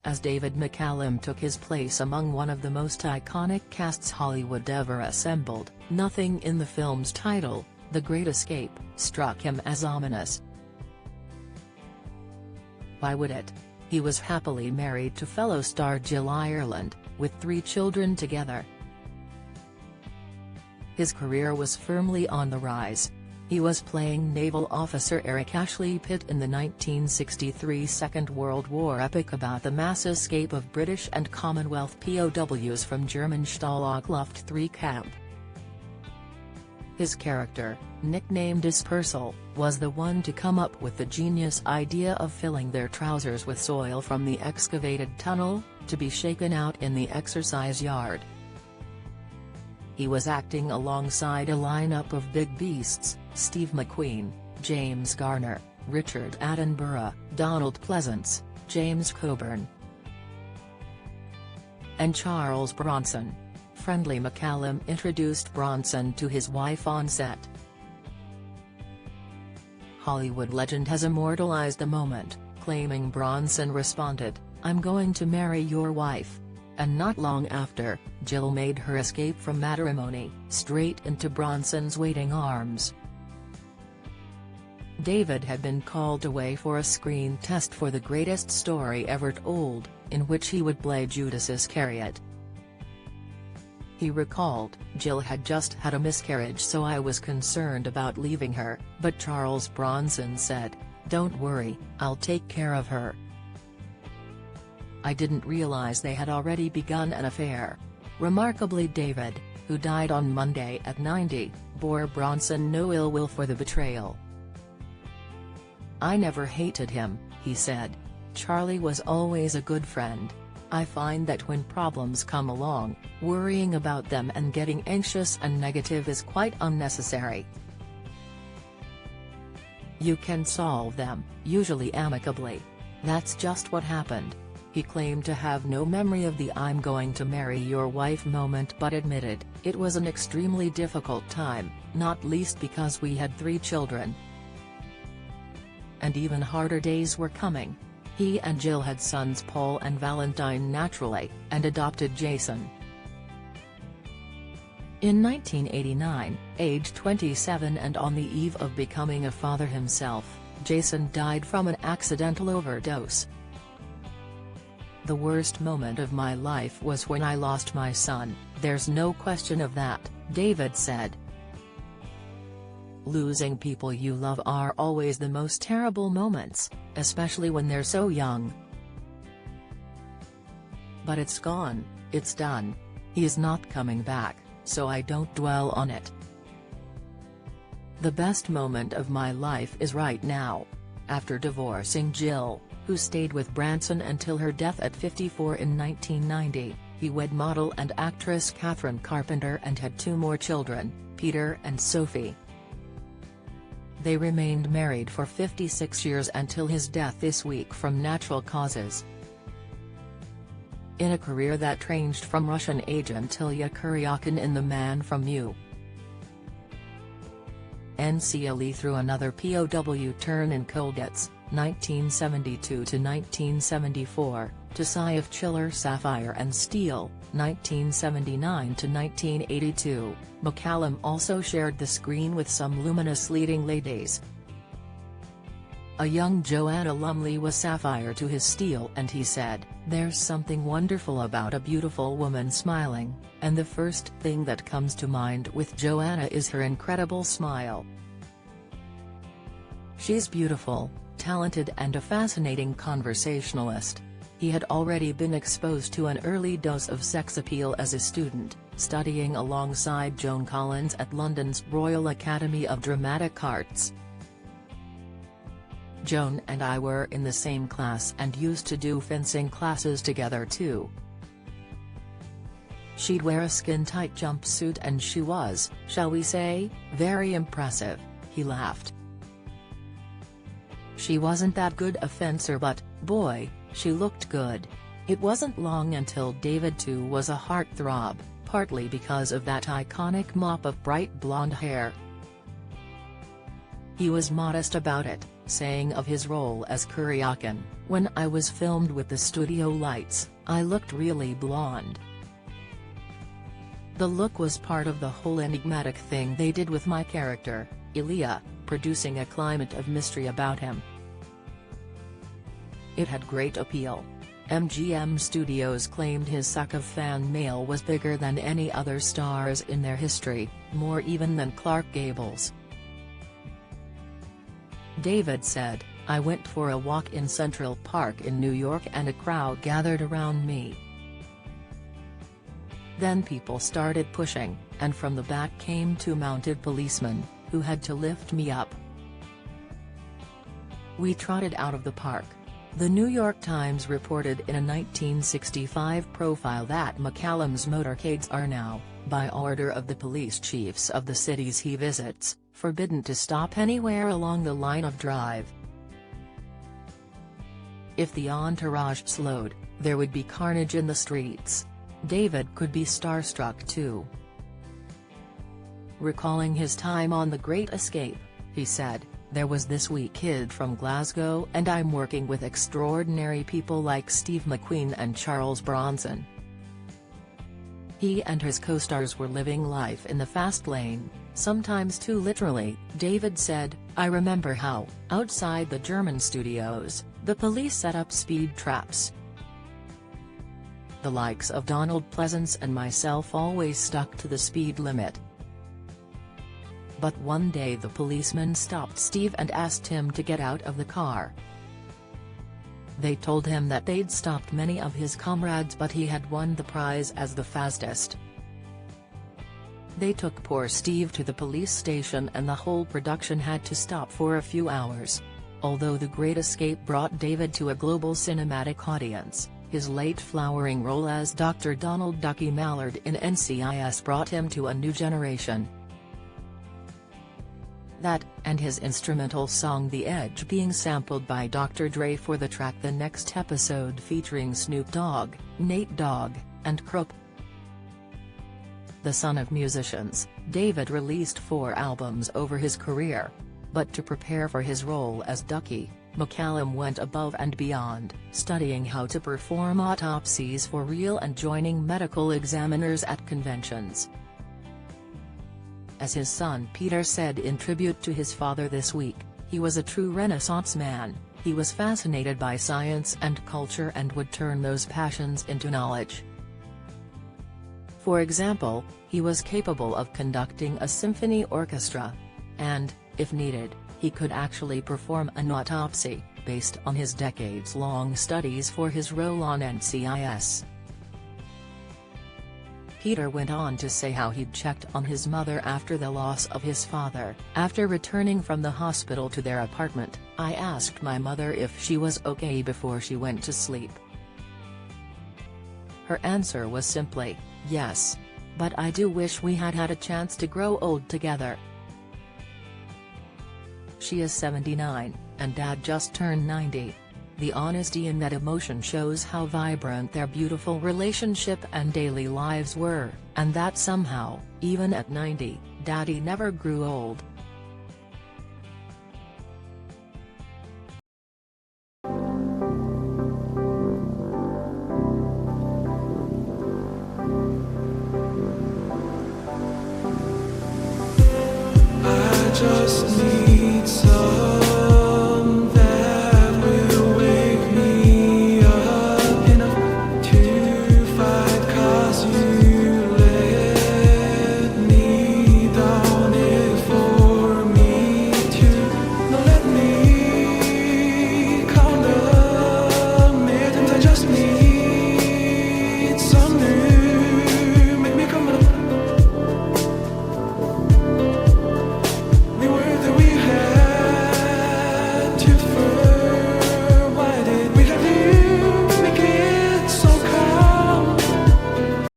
as David McCallum took his place among one of the most iconic casts Hollywood ever assembled. Nothing in the film's title, The Great Escape, struck him as ominous. Why would it? He was happily married to fellow star Jill Ireland, with 3 children together. His career was firmly on the rise. He was playing naval officer Eric Ashley Pitt in the 1963 Second World War epic about the mass escape of British and Commonwealth POWs from German Stalag-Luft III camp. His character, nicknamed Dispersal, was the one to come up with the genius idea of filling their trousers with soil from the excavated tunnel, to be shaken out in the exercise yard. He was acting alongside a lineup of big beasts: Steve McQueen, James Garner, Richard Attenborough, Donald Pleasance, James Coburn, and Charles Bronson. Friendly McCallum introduced Bronson to his wife on set. Hollywood legend has immortalized the moment, claiming Bronson responded, "I'm going to marry your wife." And not long after, Jill made her escape from matrimony, straight into Bronson's waiting arms. David had been called away for a screen test for The Greatest Story Ever Told, in which he would play Judas Iscariot. He recalled, "Jill had just had a miscarriage, so I was concerned about leaving her, but Charles Bronson said, 'Don't worry, I'll take care of her.' I didn't realize they had already begun an affair." Remarkably, David, who died on Monday at 90, bore Bronson no ill will for the betrayal. "I never hated him," he said. "Charlie was always a good friend. I find that when problems come along, worrying about them and getting anxious and negative is quite unnecessary. You can solve them, usually amicably. That's just what happened." He claimed to have no memory of the "I'm going to marry your wife" moment, but admitted, "It was an extremely difficult time, not least because we had 3 children. And even harder days were coming." He and Jill had sons Paul and Valentine naturally, and adopted Jason. In 1989, aged 27 and on the eve of becoming a father himself, Jason died from an accidental overdose. "The worst moment of my life was when I lost my son, there's no question of that," David said. "Losing people you love are always the most terrible moments, especially when they're so young. But it's gone, it's done. He's not coming back, so I don't dwell on it. The best moment of my life is right now." After divorcing Jill, who stayed with Bronson until her death at 54 in 1990, he wed model and actress Catherine Carpenter and had 2 more children, Peter and Sophie. They remained married for 56 years until his death this week from natural causes. In a career that ranged from Russian agent Ilya Kuryakin in The Man from U.N.C.L.E. through another POW turn in Colditz, 1972 to 1974, to Scythe Chiller Sapphire and Steel, 1979 to 1982, McCallum also shared the screen with some luminous leading ladies. A young Joanna Lumley was Sapphire to his Steel, and he said, "There's something wonderful about a beautiful woman smiling, and the first thing that comes to mind with Joanna is her incredible smile. She's beautiful, talented and a fascinating conversationalist." He had already been exposed to an early dose of sex appeal as a student, studying alongside Joan Collins at London's Royal Academy of Dramatic Arts. "Joan and I were in the same class and used to do fencing classes together too. She'd wear a skin-tight jumpsuit and she was, shall we say, very impressive," he laughed. "She wasn't that good a fencer, but, boy, she looked good." It wasn't long until David too was a heartthrob, partly because of that iconic mop of bright blonde hair. He was modest about it, saying of his role as Kuryakin, "When I was filmed with the studio lights, I looked really blonde. The look was part of the whole enigmatic thing they did with my character, Ilya, producing a climate of mystery about him. It had great appeal." MGM Studios claimed his sack of fan mail was bigger than any other stars in their history, more even than Clark Gable's. David said, "I went for a walk in Central Park in New York and a crowd gathered around me. Then people started pushing, and from the back came two mounted policemen, who had to lift me up. We trotted out of the park." The New York Times reported in a 1965 profile that McCallum's motorcades are now, by order of the police chiefs of the cities he visits, forbidden to stop anywhere along the line of drive. If the entourage slowed, there would be carnage in the streets. David could be starstruck too. Recalling his time on The Great Escape, he said, "There was this wee kid from Glasgow and I'm working with extraordinary people like Steve McQueen and Charles Bronson." He and his co-stars were living life in the fast lane, sometimes too literally. David said, "I remember how, outside the German studios, the police set up speed traps. The likes of Donald Pleasance and myself always stuck to the speed limit. But one day the policeman stopped Steve and asked him to get out of the car. They told him that they'd stopped many of his comrades but he had won the prize as the fastest. They took poor Steve to the police station and the whole production had to stop for a few hours." Although The Great Escape brought David to a global cinematic audience, his late flowering role as Dr. Donald "Ducky" Mallard in NCIS brought him to a new generation. That, and his instrumental song The Edge being sampled by Dr. Dre for the track The Next Episode featuring Snoop Dogg, Nate Dogg, and Crook. The son of musicians, David released 4 albums over his career. But to prepare for his role as Ducky, McCallum went above and beyond, studying how to perform autopsies for real and joining medical examiners at conventions. As his son Peter said in tribute to his father this week, he was a true Renaissance man. He was fascinated by science and culture and would turn those passions into knowledge. For example, he was capable of conducting a symphony orchestra. And, if needed, he could actually perform an autopsy, based on his decades-long studies for his role on NCIS. Peter went on to say how he'd checked on his mother after the loss of his father. "After returning from the hospital to their apartment, I asked my mother if she was okay before she went to sleep. Her answer was simply, 'Yes. But I do wish we had had a chance to grow old together.' She is 79, and Dad just turned 90. The honesty in that emotion shows how vibrant their beautiful relationship and daily lives were, and that somehow, even at 90, Daddy never grew old." I just need